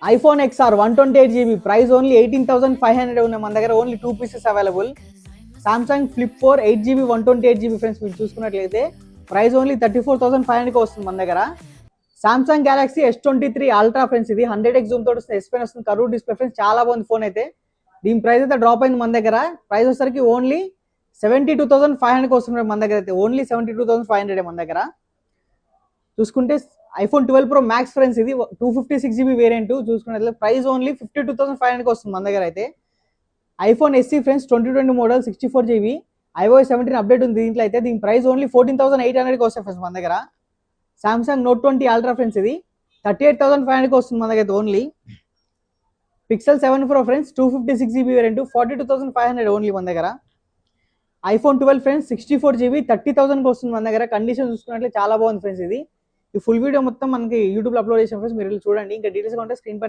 IPhone XR 128GB price only 18,500 ఉన్నాయి మన దగ్గర. Only 2 pieces available. Samsung flip 4 8GB 128GB friends, మీరు చూసుకున్నట్లయితే ప్రైస్ ఓన్లీ 34,500కి వస్తుంది మన దగ్గర. Samsung Galaxy S23 ultra friends, ఇది 100x జూమ్ తోటి వస్తుంది, S పెన్ వస్తుంది, కర్వ్ డిస్ప్లే ఫ్రెండ్స్, చాలా బాగుంది ఫోన్ అయితే. దీని ప్రైస్ అయితే డ్రాప్ అయింది మన దగ్గర. ప్రైస్ వచ్చేసరికి ఓన్లీ 72,500కి వస్తుంది మన దగ్గర అయితే. ఓన్లీ 72,500 మన దగ్గర. చూసుకుంటే ఐఫోన్ 12 Pro Max ఫ్రెండ్స్, ఇది 256GB వేరియంట్. చూసుకున్నట్లయితే ప్రైస్ ఓన్లీ 52,500కి వస్తుంది మన దగ్గర అయితే. IPhone SE friends 2020 model 64GB iOS 17 update ఉంది దీంట్లో అయితే. దీని ప్రైస్ ఓన్లీ 14,800కి వస్తుంది ఫ్రెండ్స్ మన దగ్గర. సామ్సంగ్ Note 20 అల్ట్రా ఫ్రెండ్స్, ఇది 38,500కి వస్తుంది మన దగ్గర అయితే only. Pixel 7 Pro friends 256GB variant 42,500 only మన దగ్గర. ఐఫోన్ 12 ఫ్రెండ్స్ 64GB 30,000కి వస్తుంది మన దగ్గర. కండిషన్ చూసుకున్నట్లయితే చాలా బాగుంది ఫ్రెండ్స్ ఇది. ఈ ఫుల్ వీడియో మొత్తం మనకి యూట్యూబ్లో అప్లోడ్ చేసాం ఫ్రెండ్స్, మీరు చూడండి. ఇంకా డీటెయిల్స్ ఉంటే స్క్రీన్ పై